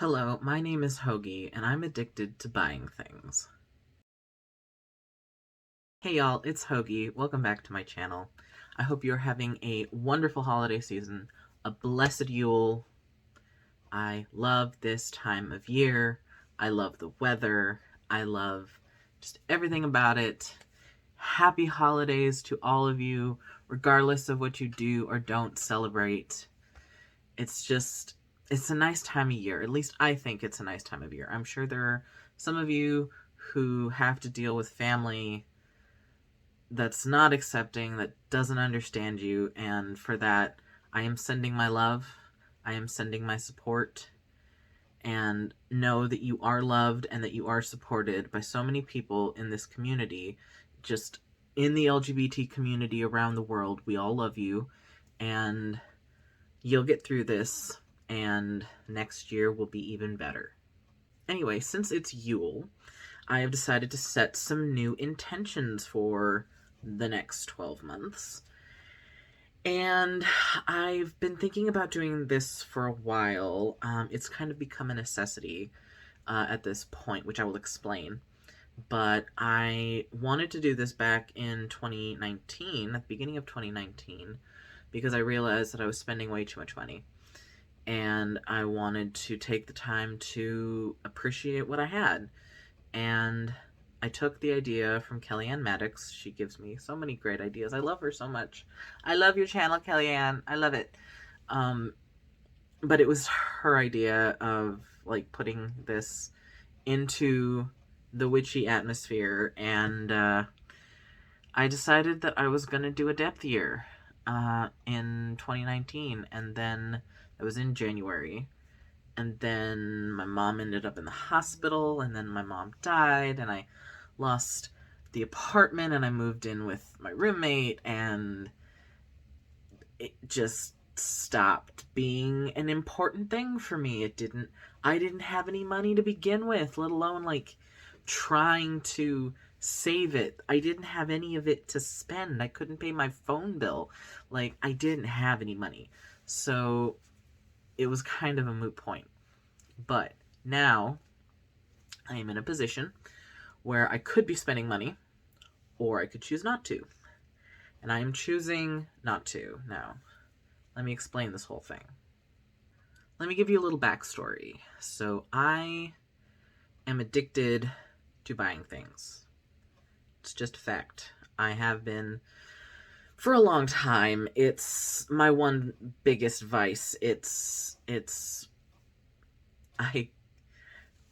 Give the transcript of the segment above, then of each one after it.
Hello, my name is Hoagie, and I'm addicted to buying things. Hey y'all, it's Hoagie. Welcome back to my channel. I hope you're having a wonderful holiday season, a blessed Yule. I love this time of year. I love the weather. I love just everything about it. Happy holidays to all of you, regardless of what you do or don't celebrate. It's a nice time of year. At least I think it's a nice time of year. I'm sure there are some of you who have to deal with family that's not accepting, that doesn't understand you, and for that, I am sending my love. I am sending my support, and know that you are loved and that you are supported by so many people in this community, just in the LGBT community around the world. We all love you, and you'll get through this, and next year will be even better. Anyway, since it's Yule, I have decided to set some new intentions for the next 12 months. And I've been thinking about doing this for a while. It's kind of become a necessity at this point, which I will explain. But I wanted to do this back in 2019, at the beginning of 2019, because I realized that I was spending way too much money. And I wanted to take the time to appreciate what I had. And I took the idea from Kellyanne Maddox. She gives me so many great ideas. I love her so much. I love your channel, Kellyanne. I love it. But it was her idea of like putting this into the witchy atmosphere, and I decided that I was gonna do a depth year in 2019, and then it was in January. And then my mom ended up in the hospital, and then my mom died, and I lost the apartment, and I moved in with my roommate, and it just stopped being an important thing for me. I didn't have any money to begin with, let alone like trying to save it. I didn't have any of it to spend. I couldn't pay my phone bill. Like, I didn't have any money. So it was kind of a moot point. But now I am in a position where I could be spending money, or I could choose not to. And I am choosing not to. Now, let me explain this whole thing. Let me give you a little backstory. So, I am addicted to buying things. It's just a fact. I have been for a long time. It's my one biggest vice.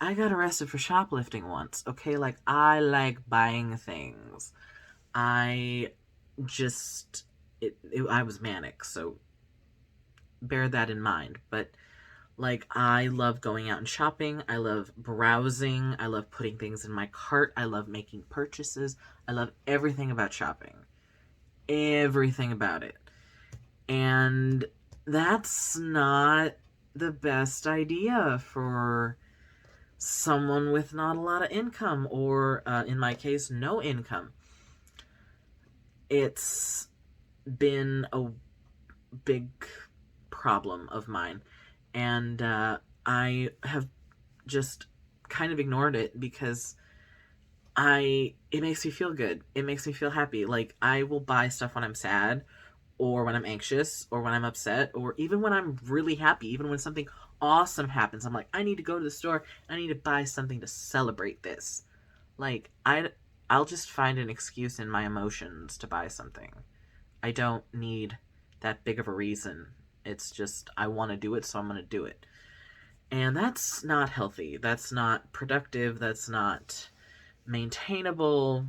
I got arrested for shoplifting once, okay? Like, I like buying things. I just, I was manic, so bear that in mind. But, like, I love going out and shopping. I love browsing. I love putting things in my cart. I love making purchases. I love everything about shopping. Everything about it. And that's not the best idea for someone with not a lot of income, or in my case, no income. It's been a big problem of mine, and I have just kind of ignored it because it makes me feel good. It makes me feel happy. Like, I will buy stuff when I'm sad, or when I'm anxious, or when I'm upset, or even when I'm really happy, even when something awesome happens. I'm like, I need to go to the store, I need to buy something to celebrate this. Like, I'll just find an excuse in my emotions to buy something. I don't need that big of a reason. It's just, I want to do it, so I'm going to do it. And that's not healthy. That's not productive. That's not maintainable.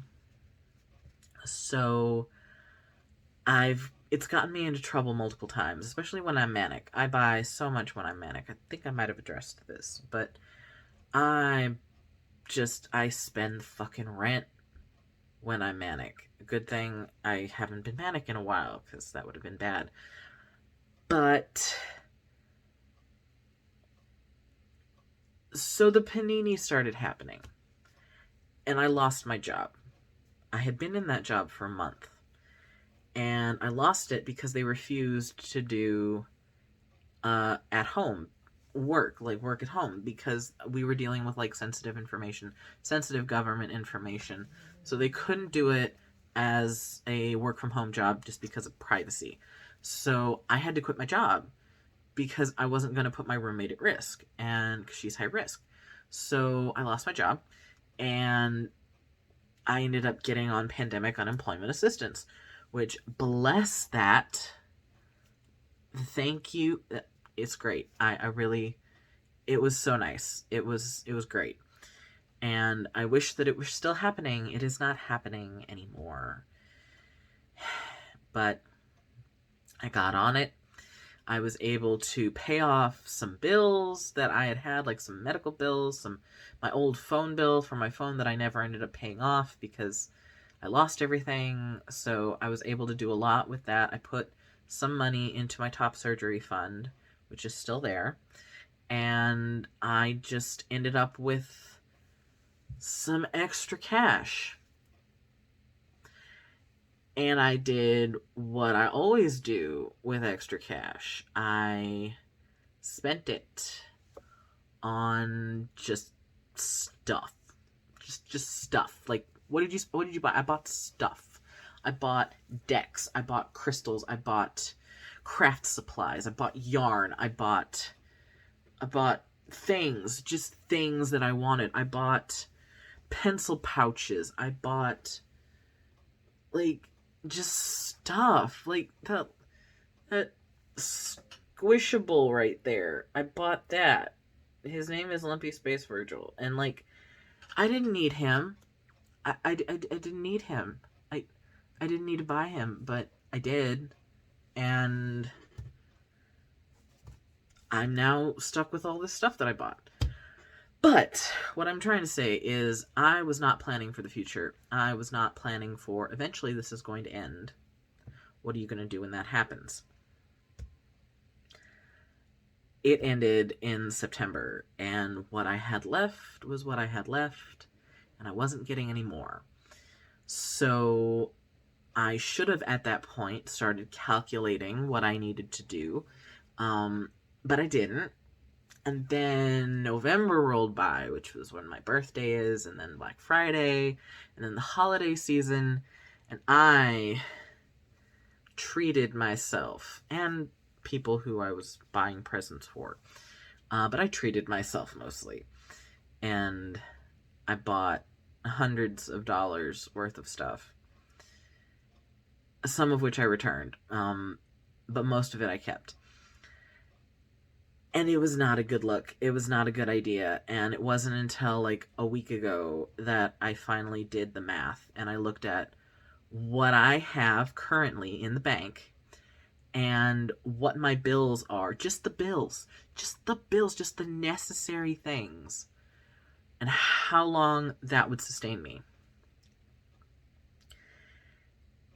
So it's gotten me into trouble multiple times, especially when I'm manic. I buy so much when I'm manic. I think I might have addressed this, but I spend fucking rent when I'm manic. Good thing I haven't been manic in a while, because that would have been bad. But so the panini started happening, and I lost my job. I had been in that job for a month, and I lost it because they refused to do at home. work at home, because we were dealing with like sensitive government information. So they couldn't do it as a work from home job just because of privacy. So I had to quit my job because I wasn't going to put my roommate at risk, and she's high risk. So I lost my job, and I ended up getting on pandemic unemployment assistance, which, bless that, thank you. It's great. I really, it was so nice. It was great. And I wish that it was still happening. It is not happening anymore. But I got on it. I was able to pay off some bills that I had, like some medical bills, my old phone bill for my phone that I never ended up paying off because I lost everything. So I was able to do a lot with that. I put some money into my top surgery fund, which is still there. And I just ended up with some extra cash. And I did what I always do with extra cash. I spent it on just stuff. Just stuff. Like, what did you buy? I bought stuff. I bought decks. I bought crystals. I bought craft supplies. I bought yarn. I bought things, just things that I wanted. I bought pencil pouches. I bought, like, just stuff. Like that squishable right there. I bought that. His name is Lumpy Space Virgil. And, like, I didn't need him. I didn't need him. I didn't need to buy him, but I did. And I'm now stuck with all this stuff that I bought. But what I'm trying to say is I was not planning for the future. I was not planning for eventually this is going to end. What are you going to do when that happens? It ended in September, and what I had left was what I had left, and I wasn't getting any more. So I should have at that point started calculating what I needed to do, but I didn't. And then November rolled by, which was when my birthday is, and then Black Friday, and then the holiday season, and I treated myself and people who I was buying presents for. But I treated myself mostly. And I bought hundreds of dollars worth of stuff. Some of which I returned. But most of it I kept. And it was not a good look. It was not a good idea. And it wasn't until like a week ago that I finally did the math. And I looked at what I have currently in the bank and what my bills are. Just the bills. Just the necessary things. And how long that would sustain me.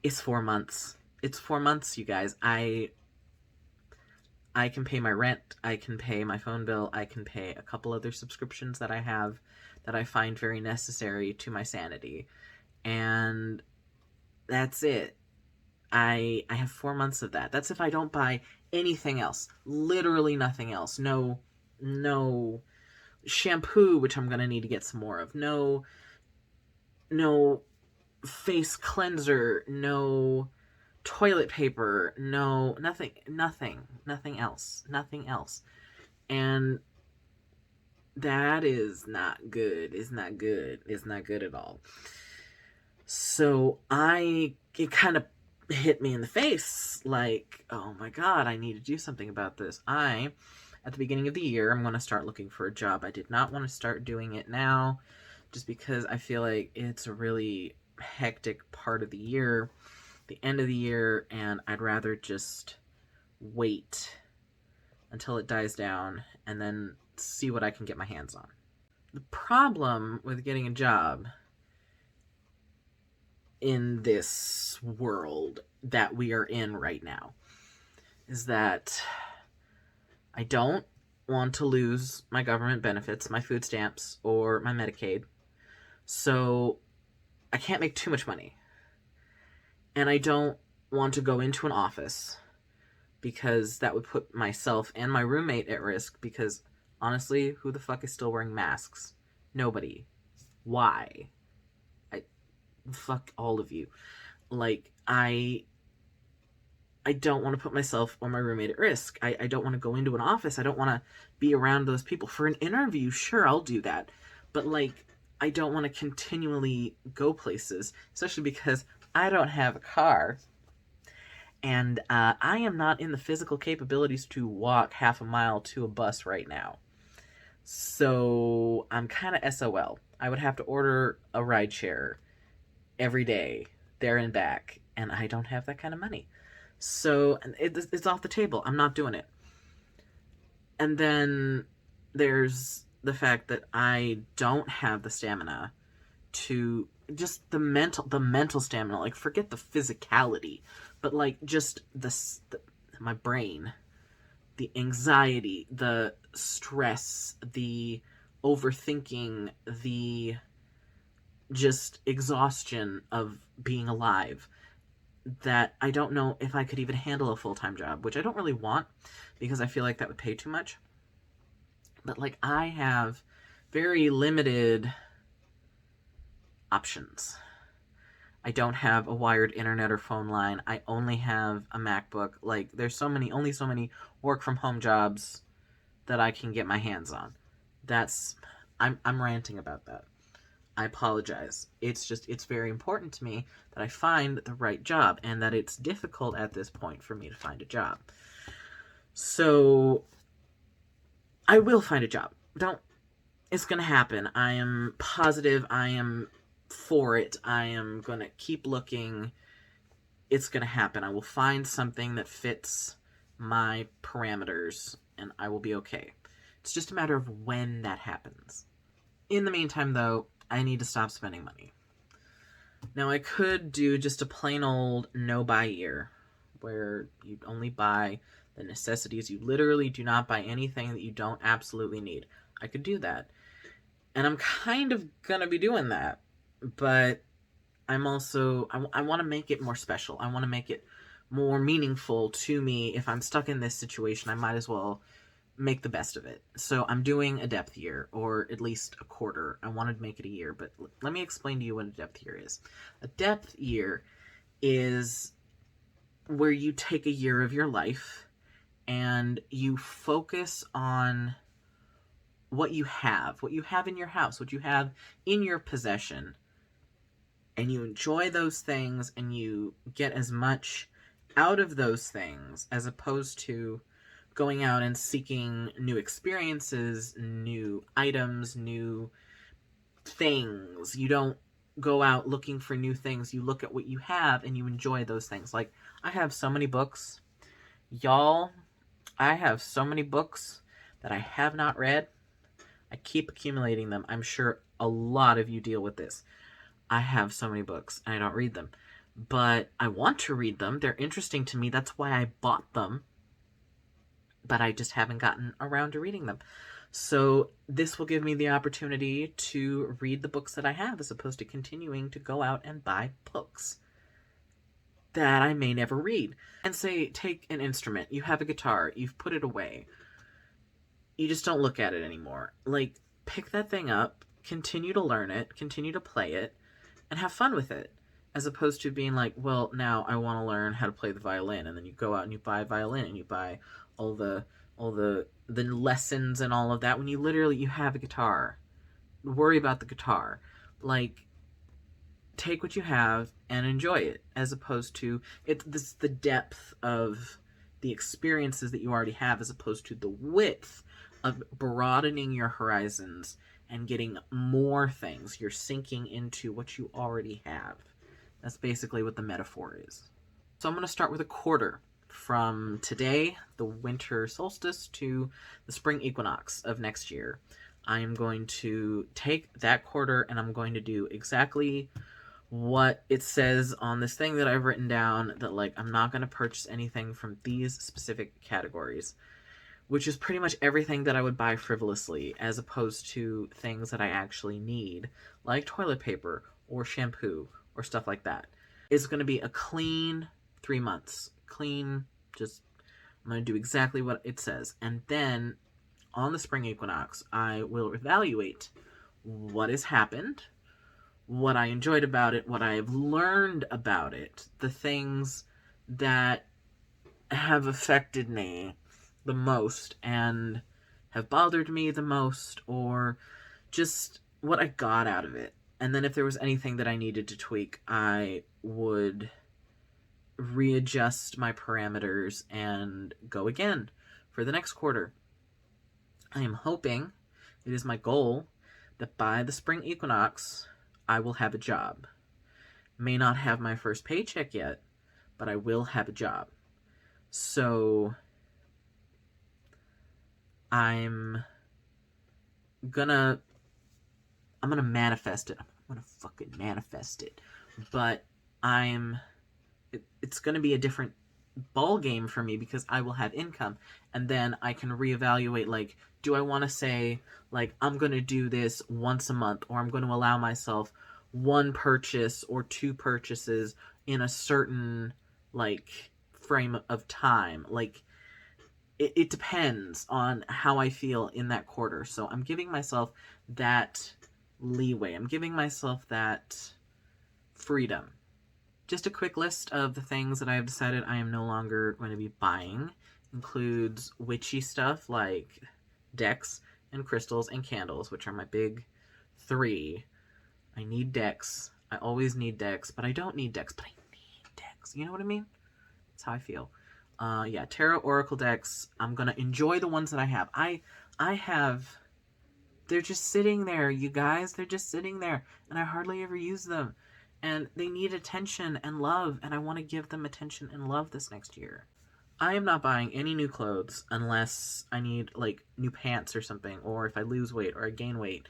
It's 4 months. It's 4 months, you guys. I can pay my rent, I can pay my phone bill, I can pay a couple other subscriptions that I have that I find very necessary to my sanity. And that's it. I have 4 months of that. That's if I don't buy anything else. Literally nothing else. No shampoo, which I'm going to need to get some more of. No face cleanser, no toilet paper, no, nothing else. And that is not good. It's not good at all. So it kind of hit me in the face, like, oh my god, I need to do something about this. At the beginning of the year, I'm going to start looking for a job. I did not want to start doing it now, just because I feel like it's a really hectic part of the year, the end of the year, and I'd rather just wait until it dies down and then see what I can get my hands on. The problem with getting a job in this world that we are in right now is that I don't want to lose my government benefits, my food stamps, or my Medicaid. So I can't make too much money. And I don't want to go into an office because that would put myself and my roommate at risk, because honestly, who the fuck is still wearing masks? Nobody. Why? I fuck all of you. Like, I don't want to put myself or my roommate at risk. I don't want to go into an office. I don't want to be around those people. For an interview, sure, I'll do that. But, like, I don't want to continually go places, especially because I don't have a car. And I am not in the physical capabilities to walk half a mile to a bus right now. So I'm kind of SOL. I would have to order a ride share every day, there and back, and I don't have that kind of money. So it's off the table. I'm not doing it. And then there's the fact that I don't have the stamina to, just the mental stamina. Like, forget the physicality, but like just my brain, the anxiety, the stress, the overthinking, the just exhaustion of being alive, that I don't know if I could even handle a full-time job, which I don't really want because I feel like that would pay too much. But like, I have very limited options. I don't have a wired internet or phone line. I only have a MacBook. Like, there's only so many work from home jobs that I can get my hands on. I'm ranting about that. I apologize. It's very important to me that I find the right job, and that it's difficult at this point for me to find a job. So I will find a job. It's gonna happen. I am positive. I am for it. I am gonna keep looking. It's gonna happen. I will find something that fits my parameters, and I will be okay. It's just a matter of when that happens. In the meantime, though, I need to stop spending money. Now, I could do just a plain old no-buy year, where you only buy the necessities. You literally do not buy anything that you don't absolutely need. I could do that. And I'm kind of gonna be doing that. But I'm also, I want to make it more special. I want to make it more meaningful to me. If I'm stuck in this situation, I might as well make the best of it. So I'm doing a depth year, or at least a quarter. I wanted to make it a year, but let me explain to you what a depth year is. A depth year is where you take a year of your life and you focus on what you have in your house, what you have in your possession, and you enjoy those things and you get as much out of those things, as opposed to going out and seeking new experiences, new items, new things. You don't go out looking for new things. You look at what you have and you enjoy those things. Like, I have so many books. Y'all, I have so many books that I have not read. I keep accumulating them. I'm sure a lot of you deal with this. I have so many books and I don't read them. But I want to read them. They're interesting to me. That's why I bought them. But I just haven't gotten around to reading them. So this will give me the opportunity to read the books that I have, as opposed to continuing to go out and buy books that I may never read. And say, take an instrument. You have a guitar. You've put it away. You just don't look at it anymore. Like, pick that thing up, continue to learn it, continue to play it, and have fun with it. As opposed to being like, well, now I want to learn how to play the violin, and then you go out and you buy a violin, and you buy all the lessons and all of that, when you have a guitar. Worry about the guitar. Like, take what you have and enjoy it, as opposed to the depth of the experiences that you already have, as opposed to the width of broadening your horizons and getting more things. You're sinking into what you already have. That's basically what the metaphor is. So I'm going to start with a quarter. From today, the winter solstice, to the spring equinox of next year. I am going to take that quarter and I'm going to do exactly what it says on this thing that I've written down, that, like, I'm not going to purchase anything from these specific categories, which is pretty much everything that I would buy frivolously, as opposed to things that I actually need, like toilet paper or shampoo or stuff like that. It's going to be a clean 3 months. Clean, just I'm going to do exactly what it says. And then on the spring equinox, I will evaluate what has happened, what I enjoyed about it, what I have learned about it, the things that have affected me the most and have bothered me the most, or just what I got out of it. And then if there was anything that I needed to tweak, I would readjust my parameters and go again for the next quarter. I am hoping, it is my goal, that by the spring equinox, I will have a job. May not have my first paycheck yet, but I will have a job. So I'm gonna manifest it. I'm gonna fucking manifest it. But it's gonna be a different ball game for me because I will have income, and then I can reevaluate, like, do I want to say, like, I'm going to do this once a month, or I'm going to allow myself one purchase or two purchases in a certain, like, frame of time. Like, it depends on how I feel in that quarter. So I'm giving myself that leeway. I'm giving myself that freedom. Just a quick list of the things that I have decided I am no longer going to be buying includes witchy stuff like decks and crystals and candles, which are my big three. I need decks. I always need decks, but I don't need decks, but I need decks. You know what I mean? That's how I feel. Yeah, tarot oracle decks. I'm gonna enjoy the ones that I have. I have. They're just sitting there, you guys. They're just sitting there, and I hardly ever use them. And they need attention and love, and I want to give them attention and love this next year. I am not buying any new clothes unless I need, like, new pants or something, or if I lose weight or I gain weight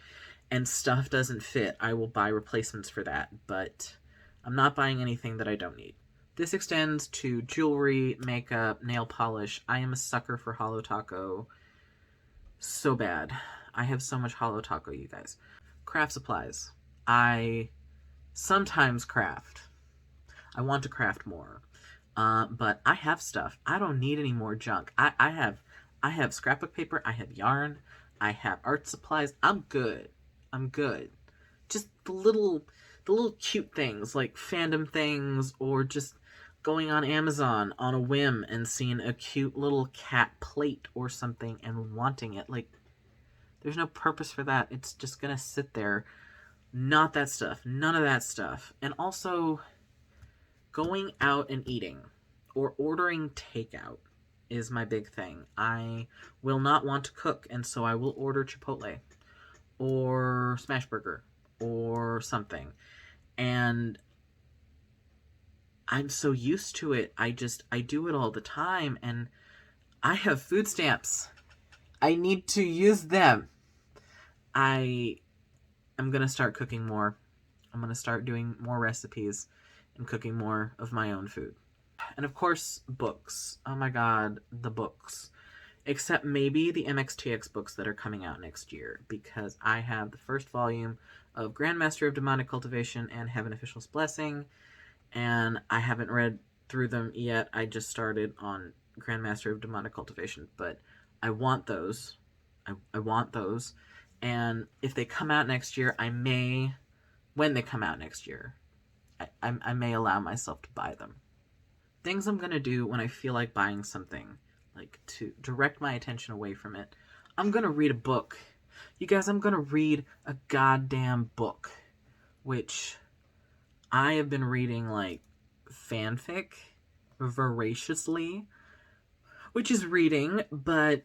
and stuff doesn't fit, I will buy replacements for that, but I'm not buying anything that I don't need. This extends to jewelry, makeup, nail polish. I am a sucker for Holo Taco. So bad. I have so much Holo Taco, you guys. Craft supplies. I sometimes craft. I want to craft more. But I have stuff. I don't need any more junk. I have scrapbook paper. I have yarn. I have art supplies. I'm good. I'm good. Just the little cute things like fandom things, or just going on Amazon on a whim and seeing a cute little cat plate or something and wanting it. Like, there's no purpose for that. It's just gonna sit there. Not that stuff. None of that stuff. And also, going out and eating or ordering takeout is my big thing. I will not want to cook, and so I will order Chipotle or Smashburger or something. And I'm so used to it. I do it all the time, and I have food stamps. I need to use them. I'm going to start cooking more. I'm going to start doing more recipes and cooking more of my own food. And of course, books. Oh my god, the books. Except maybe the MXTX books that are coming out next year, because I have the first volume of Grandmaster of Demonic Cultivation and Heaven Official's Blessing, and I haven't read through them yet. I just started on Grandmaster of Demonic Cultivation, but I want those. I want those. And if they come out next year, when they come out next year, I may allow myself to buy them. Things I'm going to do when I feel like buying something, like to direct my attention away from it. I'm going to read a book. You guys, I'm going to read a goddamn book, which I have been reading, like, fanfic voraciously, which is reading, but,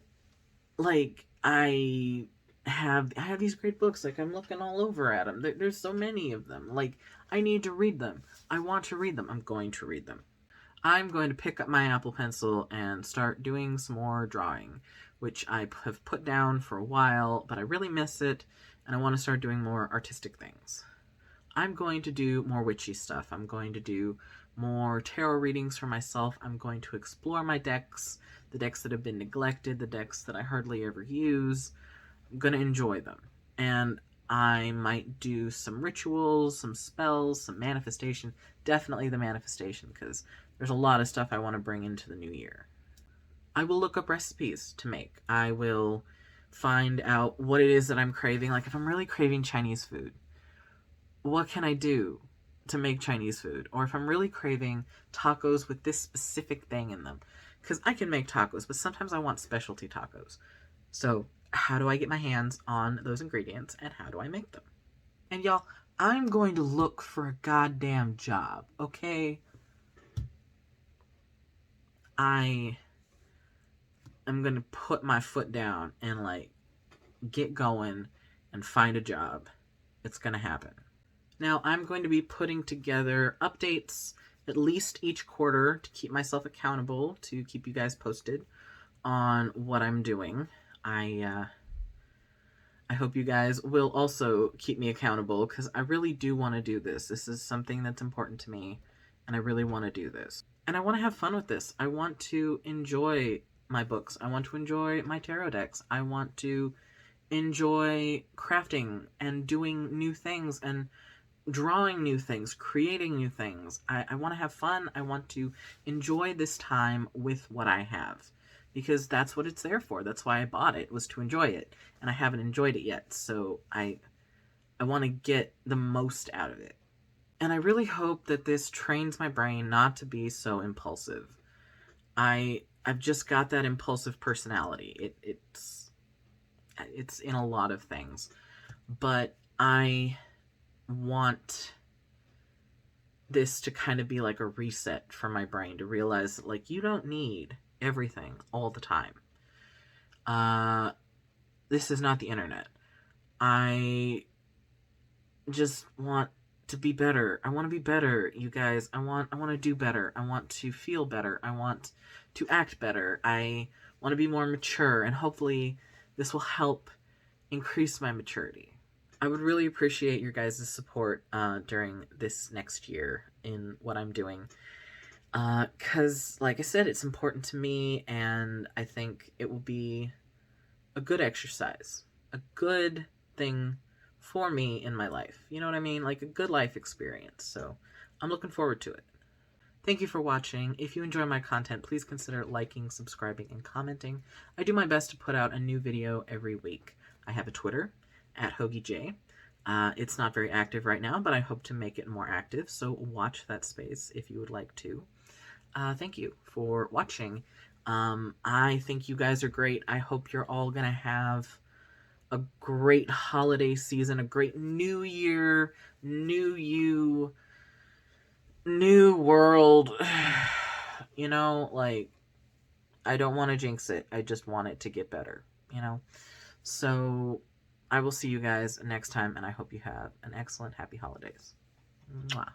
like, I have these great books. Like, I'm looking all over at them. There's so many of them. Like, I need to read them. I want to read them. I'm going to read them. I'm going to pick up my Apple Pencil and start doing some more drawing, which I have put down for a while, but I really miss it, and I want to start doing more artistic things. I'm going to do more witchy stuff. I'm going to do more tarot readings for myself. I'm going to explore my decks, the decks that have been neglected, the decks that I hardly ever use. I'm going to enjoy them. And I might do some rituals, some spells, some manifestation. Definitely the manifestation, because there's a lot of stuff I want to bring into the new year. I will look up recipes to make. I will find out what it is that I'm craving. Like if I'm really craving Chinese food, what can I do to make Chinese food? Or if I'm really craving tacos with this specific thing in them, because I can make tacos, but sometimes I want specialty tacos. So how do I get my hands on those ingredients and how do I make them? And y'all, I'm going to look for a goddamn job, okay? I am going to put my foot down and like get going and find a job. It's going to happen. Now, I'm going to be putting together updates at least each quarter to keep myself accountable, to keep you guys posted on what I'm doing. I hope you guys will also keep me accountable because I really do want to do this. This is something that's important to me, and I really want to do this. And I want to have fun with this. I want to enjoy my books. I want to enjoy my tarot decks. I want to enjoy crafting and doing new things and drawing new things, creating new things. I want to have fun. I want to enjoy this time with what I have because that's what it's there for. That's why I bought it, was to enjoy it, and I haven't enjoyed it yet. So I want to get the most out of it. And I really hope that this trains my brain not to be so impulsive. I've just got that impulsive personality. It's in a lot of things. But I want this to kind of be like a reset for my brain to realize that, like, you don't need everything all the time. This is not the internet. I just want to be better. I want to be better, you guys. I want to do better. I want to feel better. I want to act better. I want to be more mature, and hopefully this will help increase my maturity. I would really appreciate your guys' support during this next year in what I'm doing. Because, like I said, it's important to me, and I think it will be a good exercise. A good thing for me in my life. You know what I mean? Like a good life experience. So I'm looking forward to it. Thank you for watching. If you enjoy my content, please consider liking, subscribing, and commenting. I do my best to put out a new video every week. I have a Twitter, @HoagieJ. It's not very active right now, but I hope to make it more active, so watch that space if you would like to. Thank you for watching. I think you guys are great. I hope you're all going to have a great holiday season, a great new year, new you, new world. You know, like, I don't want to jinx it. I just want it to get better, you know? So I will see you guys next time, and I hope you have an excellent, happy holidays. Mwah.